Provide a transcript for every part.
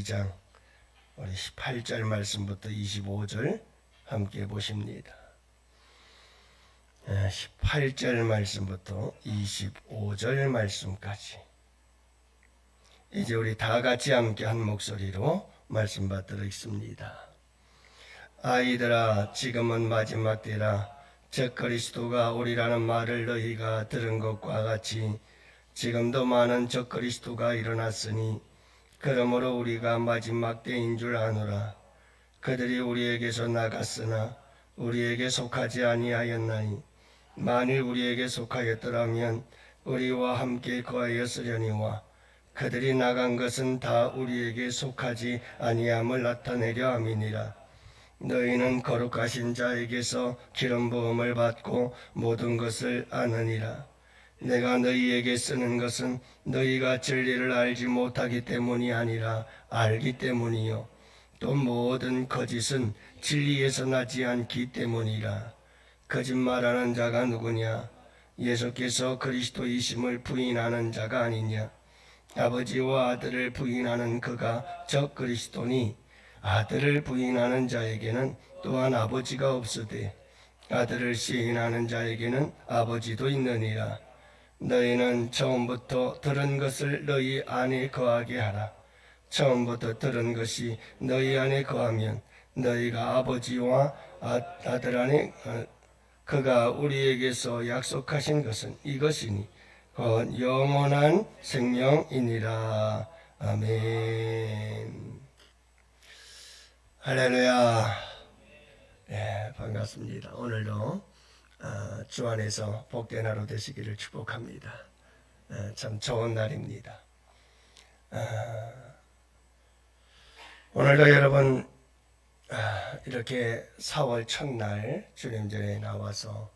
2장 우리 18절 말씀부터 25절 함께 보십니다. 18절 말씀부터 25절 말씀까지 이제 우리 다 같이 함께 한 목소리로 말씀 받들어 읽습니다. 아이들아, 지금은 마지막 때라. 저 그리스도가 오리라는 말을 너희가 들은 것과 같이 지금도 많은 저 그리스도가 일어났으니 그러므로 우리가 마지막 때인 줄 아노라. 그들이 우리에게서 나갔으나 우리에게 속하지 아니하였나니 만일 우리에게 속하였더라면 우리와 함께 거하였으려니와 그들이 나간 것은 다 우리에게 속하지 아니함을 나타내려 함이니라. 너희는 거룩하신 자에게서 기름 부음을 받고 모든 것을 아느니라. 내가 너희에게 쓰는 것은 너희가 진리를 알지 못하기 때문이 아니라 알기 때문이요 또 모든 거짓은 진리에서 나지 않기 때문이라. 거짓말하는 자가 누구냐? 예수께서 그리스도이심을 부인하는 자가 아니냐? 아버지와 아들을 부인하는 그가 저 그리스도니 아들을 부인하는 자에게는 또한 아버지가 없으되 아들을 시인하는 자에게는 아버지도 있느니라. 너희는 처음부터 들은 것을 너희 안에 거하게 하라. 처음부터 들은 것이 너희 안에 거하면 너희가 아버지와 아들 안에 그가 우리에게서 약속하신 것은 이것이니 곧 영원한 생명이니라. 아멘. 할렐루야. 네, 반갑습니다. 오늘도 주 안에서 복된 하루 되시기를 축복합니다. 참 좋은 날입니다. 오늘도 여러분 이렇게 4월 첫날 주님 전에 나와서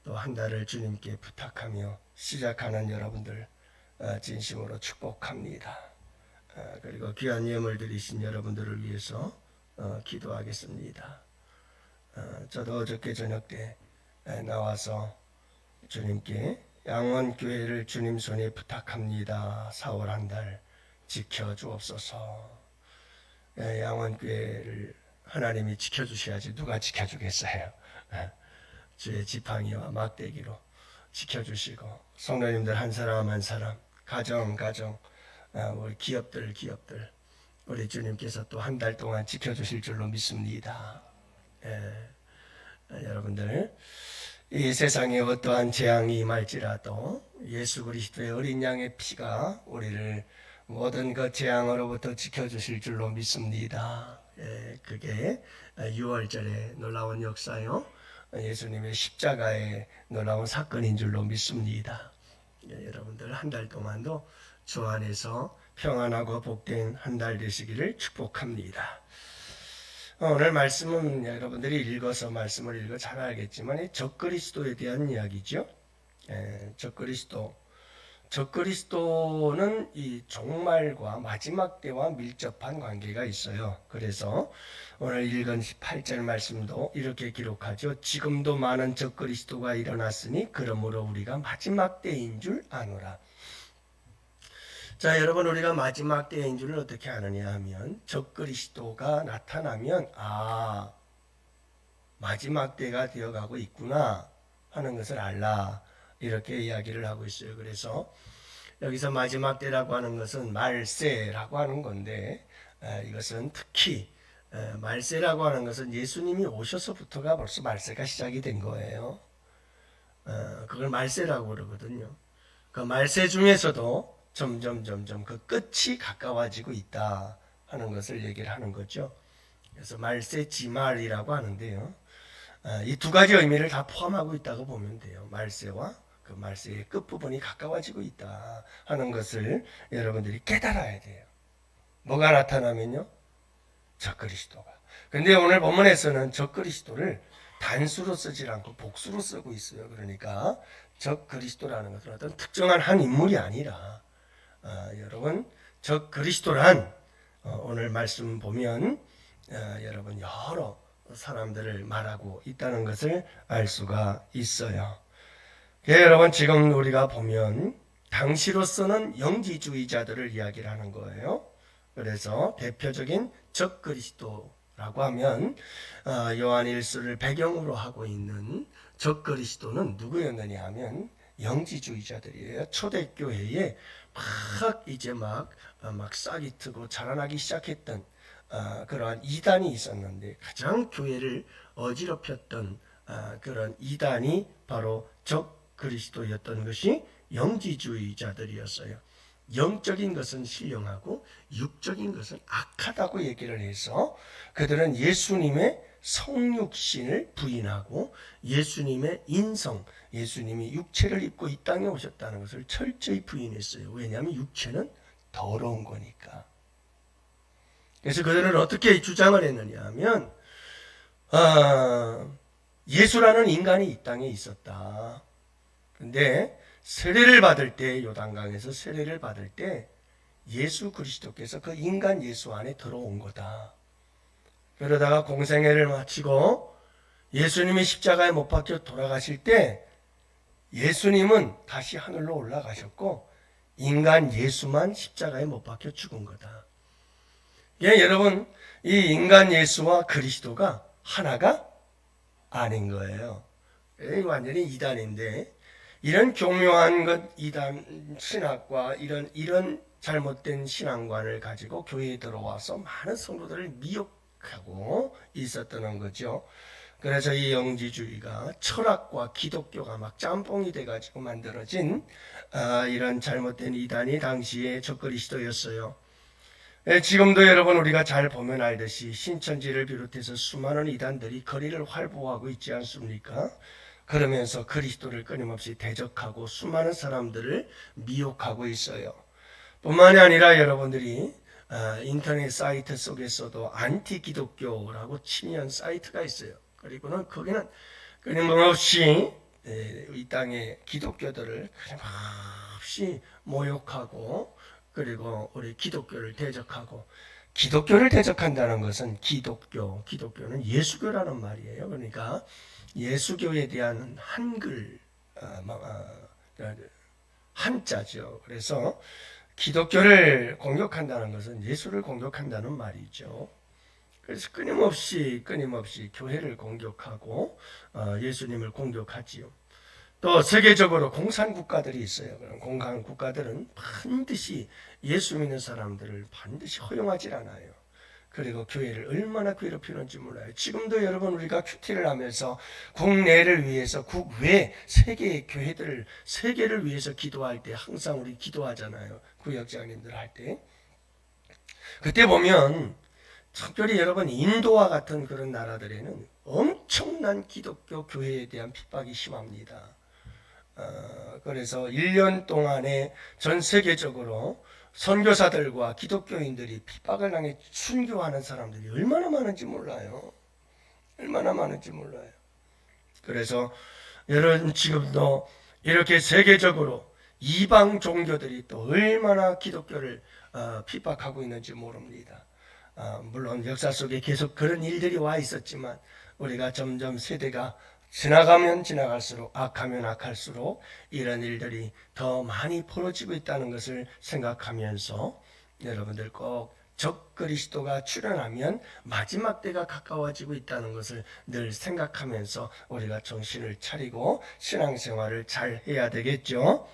또 한 달을 주님께 부탁하며 시작하는 여러분들 진심으로 축복합니다. 그리고 귀한 예물 드리신 여러분들을 위해서 기도하겠습니다. 저도 어저께 저녁 때 나와서 주님께 양원교회를 주님 손에 부탁합니다. 4월 한 달 지켜주옵소서. 양원교회를 하나님이 지켜주셔야지 누가 지켜주겠어요. 주의 지팡이와 막대기로 지켜주시고 성도님들 한 사람 한 사람 가정 우리 기업들 우리 주님께서 또 한 달 동안 지켜주실 줄로 믿습니다. 여러분들 이 세상에 어떠한 재앙이 임할지라도 예수 그리스도의 어린 양의 피가 우리를 모든 그 재앙으로부터 지켜주실 줄로 믿습니다. 그게 6월절의 놀라운 역사요 예수님의 십자가의 놀라운 사건인 줄로 믿습니다. 여러분들 한 달 동안도 주 안에서 평안하고 복된 한 달 되시기를 축복합니다. 오늘 말씀은 여러분들이 읽어서 말씀을 읽어 잘 알겠지만 적그리스도에 대한 이야기죠. 적그리스도는 이 종말과 마지막 때와 밀접한 관계가 있어요. 그래서 오늘 읽은 18절 말씀도 이렇게 기록하죠. 지금도 많은 적그리스도가 일어났으니 그러므로 우리가 마지막 때인 줄 아노라. 자, 여러분 우리가 마지막 때인 줄을 어떻게 아느냐 하면 적그리스도가 나타나면 마지막 때가 되어가고 있구나 하는 것을 알라. 이렇게 이야기를 하고 있어요. 그래서 여기서 마지막 때라고 하는 것은 말세라고 하는 건데 이것은 특히 말세라고 하는 것은 예수님이 오셔서부터가 벌써 말세가 시작이 된 거예요. 그걸 말세라고 그러거든요. 그 말세 중에서도 점점 그 끝이 가까워지고 있다 하는 것을 얘기를 하는 거죠. 그래서 말세 지말이라고 하는데요. 이 두 가지 의미를 다 포함하고 있다고 보면 돼요. 말세와 그 말세의 끝부분이 가까워지고 있다 하는 것을 여러분들이 깨달아야 돼요. 뭐가 나타나면요? 적그리스도가. 근데 오늘 본문에서는 적그리스도를 단수로 쓰지 않고 복수로 쓰고 있어요. 그러니까 적그리스도라는 것은 어떤 특정한 한 인물이 아니라 여러분 적그리스도란 오늘 말씀 보면 여러분 여러 사람들을 말하고 있다는 것을 알 수가 있어요. 여러분 지금 우리가 보면 당시로서는 영지주의자들을 이야기를 하는 거예요. 그래서 대표적인 적그리스도라고 하면 요한일서를 배경으로 하고 있는 적그리스도는 누구였느냐 하면 영지주의자들이에요. 초대교회에 막 싹이 트고 자라나기 시작했던 그러한 이단이 있었는데 가장 교회를 어지럽혔던 그런 이단이 바로 적그리스도였던 것이 영지주의자들이었어요. 영적인 것은 신령하고 육적인 것은 악하다고 얘기를 해서 그들은 예수님의 성육신을 부인하고 예수님의 인성, 예수님이 육체를 입고 이 땅에 오셨다는 것을 철저히 부인했어요. 왜냐하면 육체는 더러운 거니까. 그래서 그들은 어떻게 주장을 했느냐 하면 예수라는 인간이 이 땅에 있었다. 근데 세례를 받을 때 요단강에서 세례를 받을 때 예수 그리스도께서 그 인간 예수 안에 들어온 거다. 그러다가 공생애를 마치고 예수님이 십자가에 못 박혀 돌아가실 때 예수님은 다시 하늘로 올라가셨고 인간 예수만 십자가에 못 박혀 죽은 거다. 예, 여러분, 이 인간 예수와 그리스도가 하나가 아닌 거예요. 완전히 이단인데 이런 교묘한 것 이단 신학과 이런 잘못된 신앙관을 가지고 교회에 들어와서 많은 성도들을 미혹하고 있었던 거죠. 그래서 이 영지주의가 철학과 기독교가 막 짬뽕이 돼가지고 만들어진 이런 잘못된 이단이 당시에 적그리스도였어요. 지금도 여러분 우리가 잘 보면 알듯이 신천지를 비롯해서 수많은 이단들이 거리를 활보하고 있지 않습니까? 그러면서 그리스도를 끊임없이 대적하고 수많은 사람들을 미혹하고 있어요. 뿐만이 아니라 여러분들이 인터넷 사이트 속에서도 안티 기독교라고 치면 사이트가 있어요. 그리고는 거기는 끊임없이 이 땅의 기독교들을 끊임없이 모욕하고 그리고 우리 기독교를 대적하고 기독교를 대적한다는 것은 기독교는 예수교라는 말이에요. 그러니까 예수교에 대한 한자죠. 그래서 기독교를 공격한다는 것은 예수를 공격한다는 말이죠. 그래서 끊임없이 교회를 공격하고 예수님을 공격하지요. 또 세계적으로 공산국가들이 있어요. 그런 공산국가들은 반드시 예수 믿는 사람들을 반드시 허용하지 않아요. 그리고 교회를 얼마나 괴롭히는지 몰라요. 지금도 여러분 우리가 큐티를 하면서 국내를 위해서 국외 세계의 교회들을 세계를 위해서 기도할 때 항상 우리 기도하잖아요. 구역장님들 할 때. 그때 보면 특별히 여러분 인도와 같은 그런 나라들에는 엄청난 기독교 교회에 대한 핍박이 심합니다. 그래서 1년 동안에 전 세계적으로 선교사들과 기독교인들이 핍박을 당해 순교하는 사람들이 얼마나 많은지 몰라요. 그래서 여러분 지금도 이렇게 세계적으로 이방 종교들이 또 얼마나 기독교를 핍박하고 있는지 모릅니다. 물론 역사 속에 계속 그런 일들이 와 있었지만 우리가 점점 세대가 지나가면 지나갈수록 악하면 악할수록 이런 일들이 더 많이 벌어지고 있다는 것을 생각하면서 여러분들 꼭 적그리스도가 출현하면 마지막 때가 가까워지고 있다는 것을 늘 생각하면서 우리가 정신을 차리고 신앙생활을 잘 해야 되겠죠.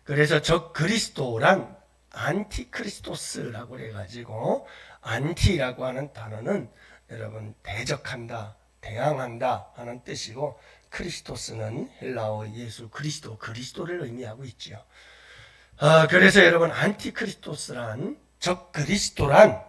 그래서 적그리스도란 안티크리스토스라고 해가지고 안티라고 하는 단어는 여러분 대적한다, 대항한다 하는 뜻이고 크리스토스는 헬라어 예수 그리스도를 의미하고 있죠. 그래서 여러분 안티크리스토스란 적그리스도란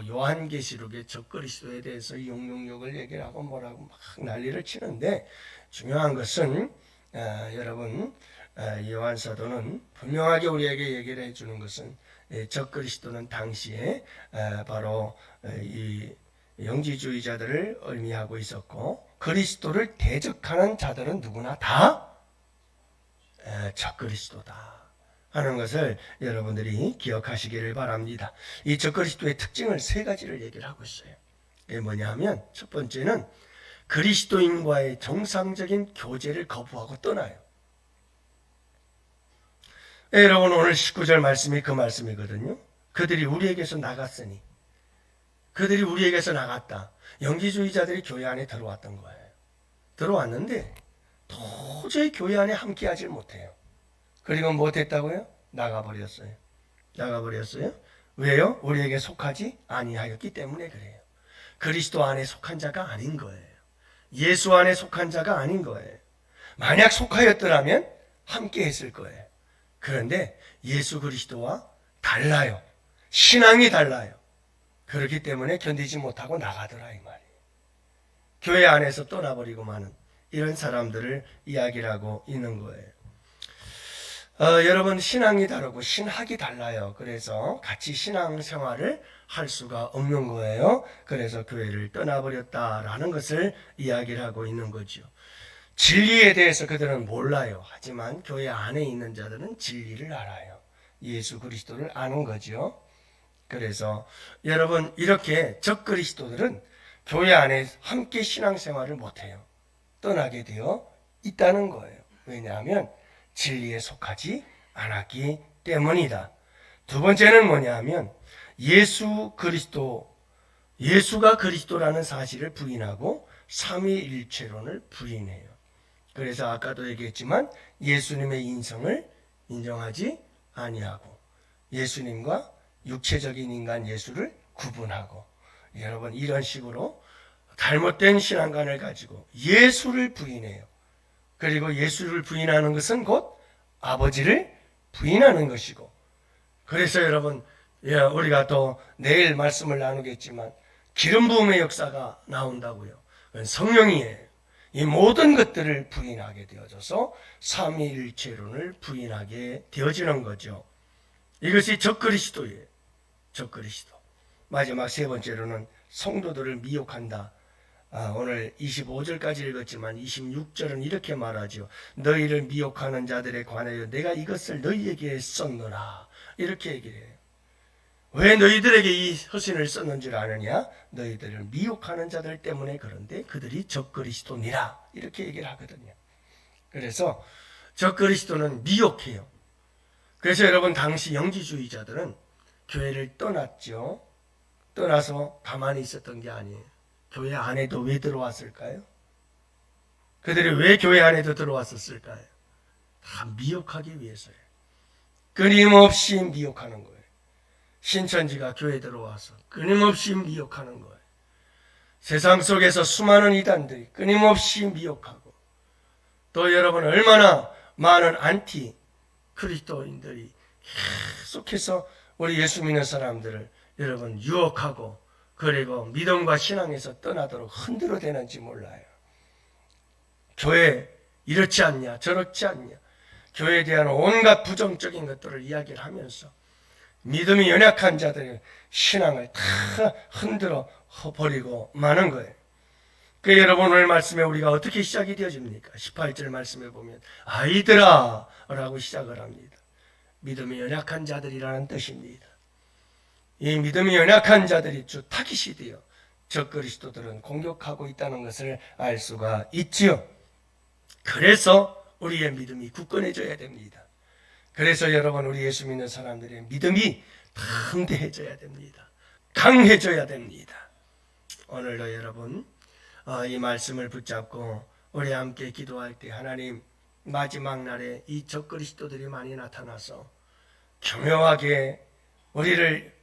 요한계시록의 적그리스도에 대해서 용용욕을 얘기를 하고 뭐라고 막 난리를 치는데 중요한 것은 여러분 요한사도는 분명하게 우리에게 얘기를 해주는 것은 적그리스도는 당시에 바로 이 영지주의자들을 의미하고 있었고 그리스도를 대적하는 자들은 누구나 다 적그리스도다 하는 것을 여러분들이 기억하시기를 바랍니다. 이 적그리스도의 특징을 세 가지를 얘기를 하고 있어요. 이게 뭐냐 하면 첫 번째는 그리스도인과의 정상적인 교제를 거부하고 떠나요. 여러분 오늘 19절 말씀이 그 말씀이거든요. 그들이 우리에게서 나갔으니, 그들이 우리에게서 나갔다. 영지주의자들이 교회 안에 들어왔던 거예요. 들어왔는데 도저히 교회 안에 함께하지 못해요. 그리고 못했다고요? 나가버렸어요. 나가버렸어요. 왜요? 우리에게 속하지 아니하였기 때문에 그래요. 그리스도 안에 속한 자가 아닌 거예요. 예수 안에 속한 자가 아닌 거예요. 만약 속하였더라면 함께 했을 거예요. 그런데 예수 그리스도와 달라요. 신앙이 달라요. 그렇기 때문에 견디지 못하고 나가더라 이 말이에요. 교회 안에서 떠나버리고 마는 이런 사람들을 이야기를 하고 있는 거예요. 여러분, 신앙이 다르고 신학이 달라요. 그래서 같이 신앙생활을 할 수가 없는 거예요. 그래서 교회를 떠나버렸다라는 것을 이야기를 하고 있는 거죠. 진리에 대해서 그들은 몰라요. 하지만 교회 안에 있는 자들은 진리를 알아요. 예수 그리스도를 아는 거죠. 그래서 여러분, 이렇게 적그리스도들은 교회 안에 함께 신앙생활을 못해요. 떠나게 되어 있다는 거예요. 왜냐하면 진리에 속하지 않았기 때문이다. 두 번째는 뭐냐 하면 예수가 그리스도라는 사실을 부인하고 삼위일체론을 부인해요. 그래서 아까도 얘기했지만 예수님의 인성을 인정하지 아니하고 예수님과 육체적인 인간 예수를 구분하고, 여러분, 이런 식으로 잘못된 신앙관을 가지고 예수를 부인해요. 그리고 예수를 부인하는 것은 곧 아버지를 부인하는 것이고, 그래서 여러분, 우리가 또 내일 말씀을 나누겠지만 기름 부음의 역사가 나온다고요. 그건 성령이에요. 이 모든 것들을 부인하게 되어져서 삼위일체론을 부인하게 되어지는 거죠. 이것이 적그리스도예요. 적그리스도. 마지막 세 번째로는 성도들을 미혹한다. 오늘 25절까지 읽었지만 26절은 이렇게 말하죠. 너희를 미혹하는 자들에 관하여 내가 이것을 너희에게 썼노라. 이렇게 얘기를 해요. 왜 너희들에게 이 서신을 썼는 줄 아느냐? 너희들을 미혹하는 자들 때문에 그런데 그들이 적그리스도니라. 이렇게 얘기를 하거든요. 그래서 적그리스도는 미혹해요. 그래서 여러분, 당시 영지주의자들은 교회를 떠났죠. 떠나서 가만히 있었던 게 아니에요. 교회 안에도 왜 들어왔을까요? 그들이 왜 교회 안에도 들어왔었을까요? 다 미혹하기 위해서예요. 끊임없이 미혹하는 거예요. 신천지가 교회에 들어와서 끊임없이 미혹하는 거예요. 세상 속에서 수많은 이단들이 끊임없이 미혹하고, 또 여러분, 얼마나 많은 안티 그리스도인들이 계속해서 우리 예수 믿는 사람들을 여러분 유혹하고, 그리고 믿음과 신앙에서 떠나도록 흔들어대는지 몰라요. 교회 이렇지 않냐 저렇지 않냐, 교회에 대한 온갖 부정적인 것들을 이야기를 하면서 믿음이 연약한 자들의 신앙을 다 흔들어 버리고 마는 거예요. 그 여러분, 오늘 말씀에 우리가 어떻게 시작이 되어집니까? 18절 말씀에 보면 아이들아 라고 시작을 합니다. 믿음이 연약한 자들이라는 뜻입니다. 이 믿음이 연약한 자들이 주 타깃이 되어 적그리스도들은 공격하고 있다는 것을 알 수가 있지요. 그래서 우리의 믿음이 굳건해져야 됩니다. 그래서 여러분, 우리 예수 믿는 사람들의 믿음이 담대해져야 됩니다. 강해져야 됩니다. 오늘도 여러분, 이 말씀을 붙잡고 우리 함께 기도할 때, 하나님, 마지막 날에 이 적그리스도들이 많이 나타나서 교묘하게 우리를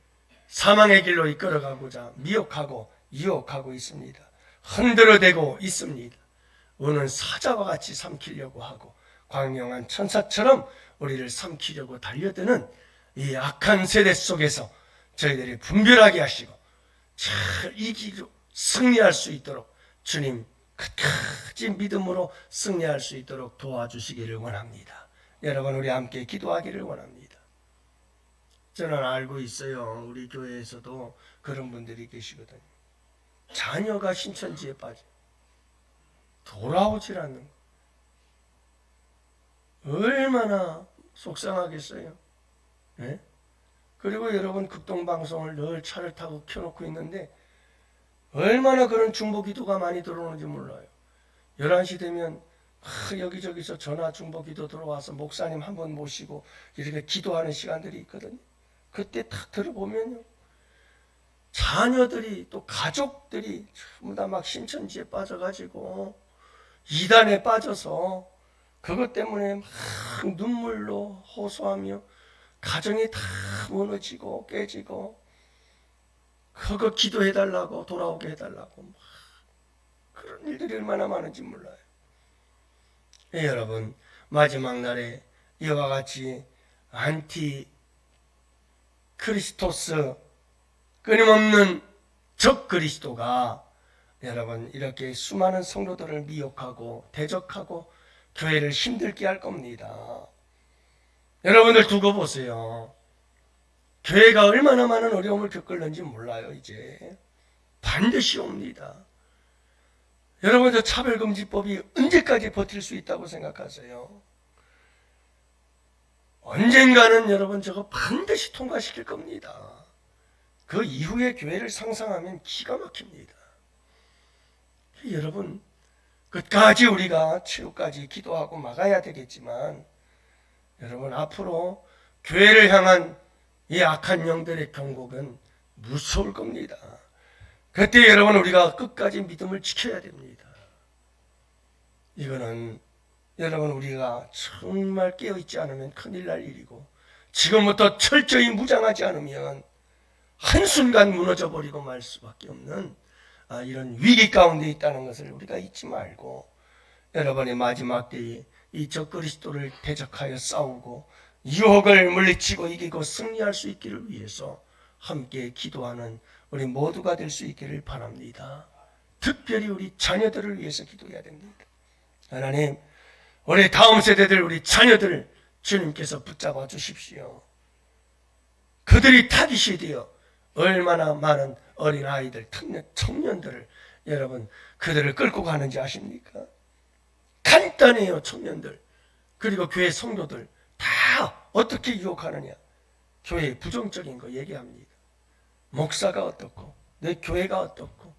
사망의 길로 이끌어가고자 미혹하고 유혹하고 있습니다. 흔들어대고 있습니다. 우는 사자와 같이 삼키려고 하고 광명한 천사처럼 우리를 삼키려고 달려드는 이 악한 세대 속에서 저희들이 분별하게 하시고 잘 이기고 승리할 수 있도록 주님 끝까지 믿음으로 승리할 수 있도록 도와주시기를 원합니다. 여러분, 우리 함께 기도하기를 원합니다. 저는 알고 있어요. 우리 교회에서도 그런 분들이 계시거든요. 자녀가 신천지에 빠져 돌아오질 않는 거. 얼마나 속상하겠어요. 네? 그리고 여러분, 극동방송을 늘 차를 타고 켜놓고 있는데 얼마나 그런 중보기도가 많이 들어오는지 몰라요. 11시 되면 여기저기서 전화 중보기도 들어와서 목사님 한 번 모시고 이렇게 기도하는 시간들이 있거든요. 그때 딱 들어보면요, 자녀들이 또 가족들이 전부 다 막 신천지에 빠져가지고 이단에 빠져서 그것 때문에 막 눈물로 호소하며 가정이 다 무너지고 깨지고, 그거 기도해달라고, 돌아오게 해달라고, 막 그런 일들이 얼마나 많은지 몰라요. 예, 여러분, 마지막 날에 이와 같이 안티 크리스토스, 끊임없는 적 그리스도가 여러분 이렇게 수많은 성도들을 미혹하고 대적하고 교회를 힘들게 할 겁니다. 여러분들 두고 보세요. 교회가 얼마나 많은 어려움을 겪을는지 몰라요. 이제 반드시 옵니다. 여러분들 차별금지법이 언제까지 버틸 수 있다고 생각하세요? 언젠가는 여러분 저거 반드시 통과시킬 겁니다. 그 이후의 교회를 상상하면 기가 막힙니다. 여러분, 끝까지 우리가 최후까지 기도하고 막아야 되겠지만, 여러분 앞으로 교회를 향한 이 악한 영들의 경고는 무서울 겁니다. 그때 여러분 우리가 끝까지 믿음을 지켜야 됩니다. 이거는 여러분 우리가 정말 깨어있지 않으면 큰일 날 일이고, 지금부터 철저히 무장하지 않으면 한순간 무너져버리고 말 수밖에 없는 이런 위기 가운데 있다는 것을 우리가 잊지 말고, 여러분의 마지막 때에 이 적그리스도를 대적하여 싸우고 유혹을 물리치고 이기고 승리할 수 있기를 위해서 함께 기도하는 우리 모두가 될 수 있기를 바랍니다. 특별히 우리 자녀들을 위해서 기도해야 됩니다. 하나님, 우리 다음 세대들, 우리 자녀들 주님께서 붙잡아 주십시오. 그들이 타깃이 되어 얼마나 많은 어린아이들, 청년들을 여러분 그들을 끌고 가는지 아십니까? 간단해요. 청년들 그리고 교회 성도들 다 어떻게 유혹하느냐. 교회의 부정적인 거 얘기합니다. 목사가 어떻고 내 교회가 어떻고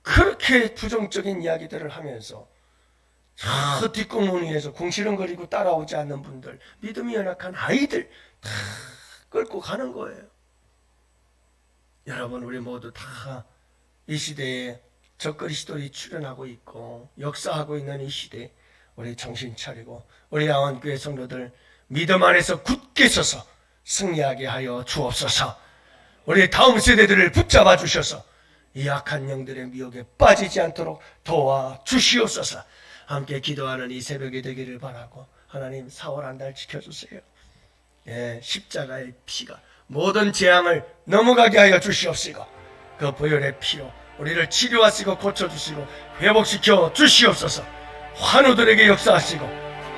그렇게 부정적인 이야기들을 하면서 저 뒷공무니에서 궁시렁거리고 따라오지 않는 분들, 믿음이 연약한 아이들 다 끌고 가는 거예요. 여러분 우리 모두 다 이 시대에 적그리스도들이 출현하고 있고 역사하고 있는 이 시대, 우리 정신 차리고 우리 양원교회 성도들 믿음 안에서 굳게 서서 승리하게 하여 주옵소서. 우리 다음 세대들을 붙잡아 주셔서 이 악한 영들의 미혹에 빠지지 않도록 도와주시옵소서. 함께 기도하는 이 새벽이 되기를 바라고, 하나님 4월 한 달 지켜주세요. 예, 십자가의 피가 모든 재앙을 넘어가게 하여 주시옵시고, 그 보혈의 피로 우리를 치료하시고 고쳐주시고 회복시켜 주시옵소서. 환우들에게 역사하시고,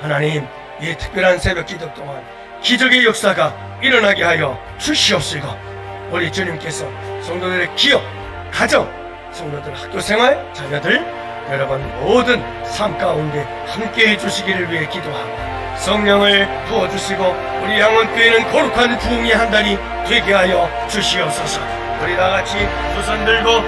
하나님 이 특별한 새벽 기도 동안 기적의 역사가 일어나게 하여 주시옵시고, 우리 주님께서 성도들의 기업, 가정, 성도들 학교생활, 자녀들 여러분 모든 삶 가운데 함께 해주시기를 위해 기도하고, 성령을 부어주시고 우리 양원교회는 거룩한 부흥의 한 달이 되게 하여 주시옵소서. 우리 다같이 두 손 들고